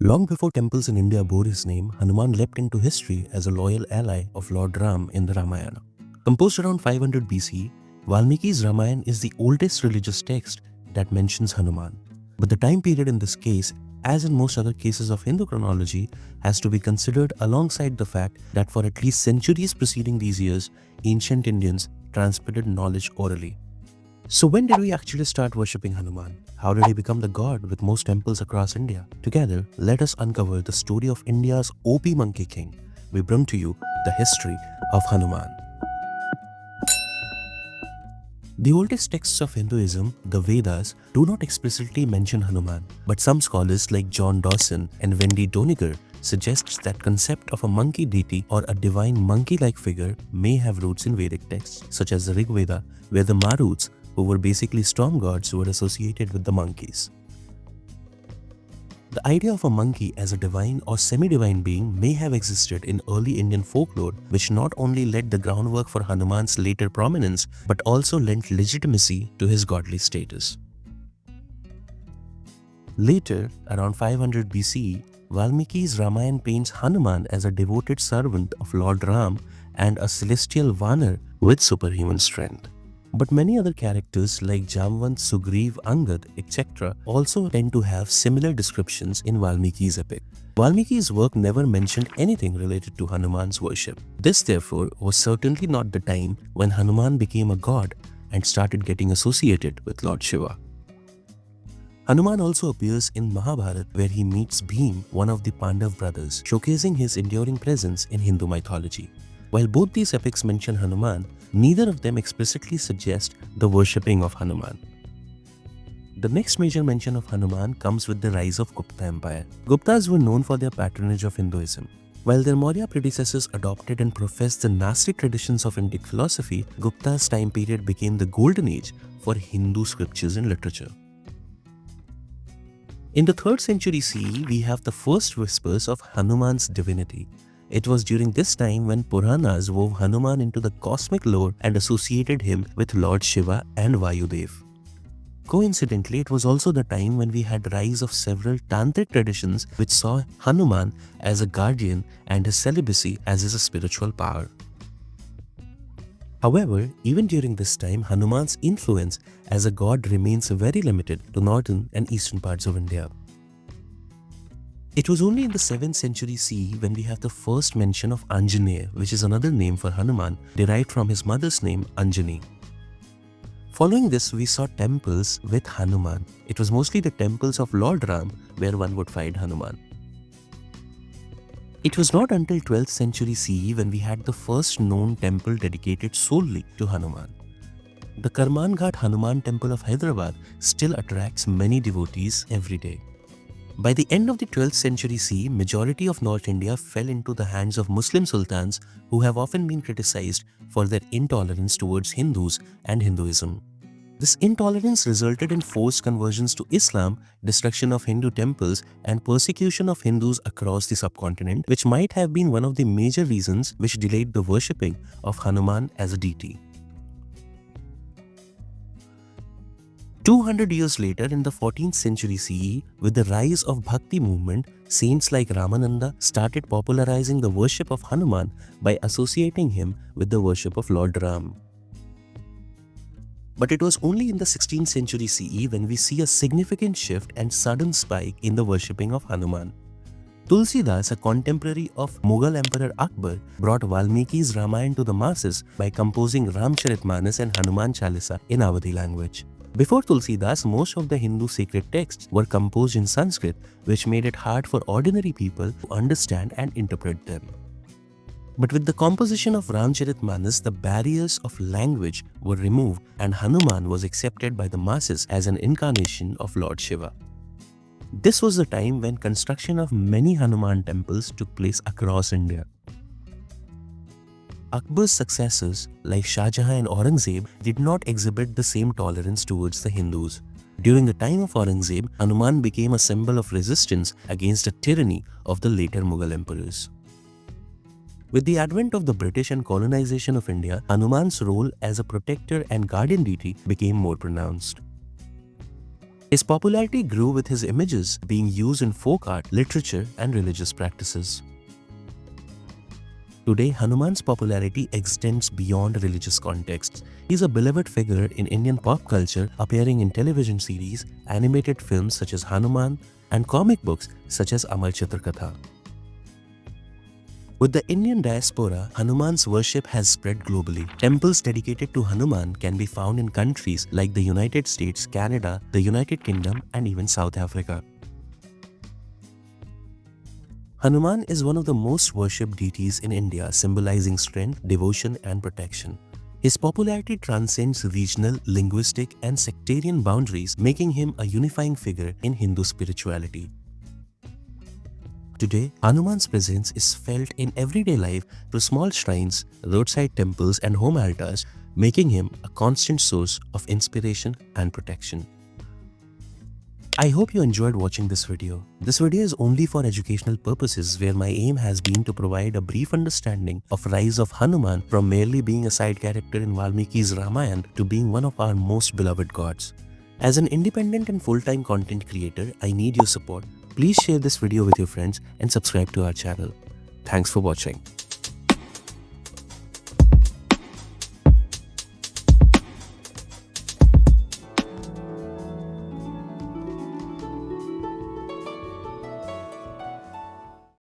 Long before temples in India bore his name, Hanuman leapt into history as a loyal ally of Lord Ram in the Ramayana. Composed around 500 BC, Valmiki's Ramayana is the oldest religious text that mentions Hanuman. But the time period in this case, as in most other cases of Hindu chronology, has to be considered alongside the fact that for at least centuries preceding these years, ancient Indians transmitted knowledge orally. So when did we actually start worshipping Hanuman? How did he become the god with most temples across India? Together, let us uncover the story of India's OP Monkey King. We bring to you the history of Hanuman. The oldest texts of Hinduism, the Vedas, do not explicitly mention Hanuman, but some scholars like John Dawson and Wendy Doniger suggests that concept of a monkey deity or a divine monkey-like figure may have roots in Vedic texts such as the Rig Veda, where the Maruts, who were basically storm gods, were associated with the monkeys. The idea of a monkey as a divine or semi-divine being may have existed in early Indian folklore, which not only laid the groundwork for Hanuman's later prominence, but also lent legitimacy to his godly status. Later, around 500 BCE, Valmiki's Ramayana paints Hanuman as a devoted servant of Lord Ram and a celestial Vanar with superhuman strength. But many other characters like Jamvan, Sugriv, Angad, etc. also tend to have similar descriptions in Valmiki's epic. Valmiki's work never mentioned anything related to Hanuman's worship. This therefore was certainly not the time when Hanuman became a god and started getting associated with Lord Shiva. Hanuman also appears in Mahabharata, where he meets Bhim, one of the Pandav brothers, showcasing his enduring presence in Hindu mythology. While both these epics mention Hanuman, neither of them explicitly suggest the worshipping of Hanuman. The next major mention of Hanuman comes with the rise of Gupta Empire. Guptas were known for their patronage of Hinduism. While their Maurya predecessors adopted and professed the Gnostic traditions of Indic philosophy, Gupta's time period became the golden age for Hindu scriptures and literature. In the 3rd century CE, we have the first whispers of Hanuman's divinity. It was during this time when Puranas wove Hanuman into the cosmic lore and associated him with Lord Shiva and Vayudev. Coincidentally, it was also the time when we had rise of several tantric traditions which saw Hanuman as a guardian and his celibacy as his spiritual power. However, even during this time, Hanuman's influence as a god remains very limited to northern and eastern parts of India. It was only in the 7th century CE when we have the first mention of Anjaneya, which is another name for Hanuman, derived from his mother's name Anjani. Following this, we saw temples with Hanuman. It was mostly the temples of Lord Ram where one would find Hanuman. It was not until 12th century CE when we had the first known temple dedicated solely to Hanuman. The Karman Ghat Hanuman temple of Hyderabad still attracts many devotees every day. By the end of the 12th century CE, majority of North India fell into the hands of Muslim sultans who have often been criticized for their intolerance towards Hindus and Hinduism. This intolerance resulted in forced conversions to Islam, destruction of Hindu temples, and persecution of Hindus across the subcontinent, which might have been one of the major reasons which delayed the worshipping of Hanuman as a deity. 200 years later, in the 14th century CE, with the rise of Bhakti movement, saints like Ramananda started popularizing the worship of Hanuman by associating him with the worship of Lord Ram. But it was only in the 16th century CE when we see a significant shift and sudden spike in the worshipping of Hanuman. Tulsidas, a contemporary of Mughal Emperor Akbar, brought Valmiki's Ramayana to the masses by composing Ramcharitamanas and Hanuman Chalisa in Awadhi language. Before Tulsidas, most of the Hindu sacred texts were composed in Sanskrit, which made it hard for ordinary people to understand and interpret them. But with the composition of Ramcharitamanas, the barriers of language were removed and Hanuman was accepted by the masses as an incarnation of Lord Shiva. This was the time when construction of many Hanuman temples took place across India. Akbar's successors like Shah Jahan and Aurangzeb did not exhibit the same tolerance towards the Hindus. During the time of Aurangzeb, Hanuman became a symbol of resistance against the tyranny of the later Mughal emperors. With the advent of the British and colonization of India, Hanuman's role as a protector and guardian deity became more pronounced. His popularity grew with his images being used in folk art, literature, and religious practices. Today, Hanuman's popularity extends beyond religious contexts. He is a beloved figure in Indian pop culture, appearing in television series, animated films such as Hanuman, and comic books such as Amar Chitraktha. With the Indian diaspora, Hanuman's worship has spread globally. Temples dedicated to Hanuman can be found in countries like the United States, Canada, the United Kingdom, and even South Africa. Hanuman is one of the most worshipped deities in India, symbolizing strength, devotion, and protection. His popularity transcends regional, linguistic, and sectarian boundaries, making him a unifying figure in Hindu spirituality. Today, Hanuman's presence is felt in everyday life through small shrines, roadside temples, and home altars, making him a constant source of inspiration and protection. I hope you enjoyed watching this video. This video is only for educational purposes, where my aim has been to provide a brief understanding of rise of Hanuman from merely being a side character in Valmiki's Ramayana to being one of our most beloved gods. As an independent and full-time content creator, I need your support. Please share this video with your friends and subscribe to our channel. Thanks for watching.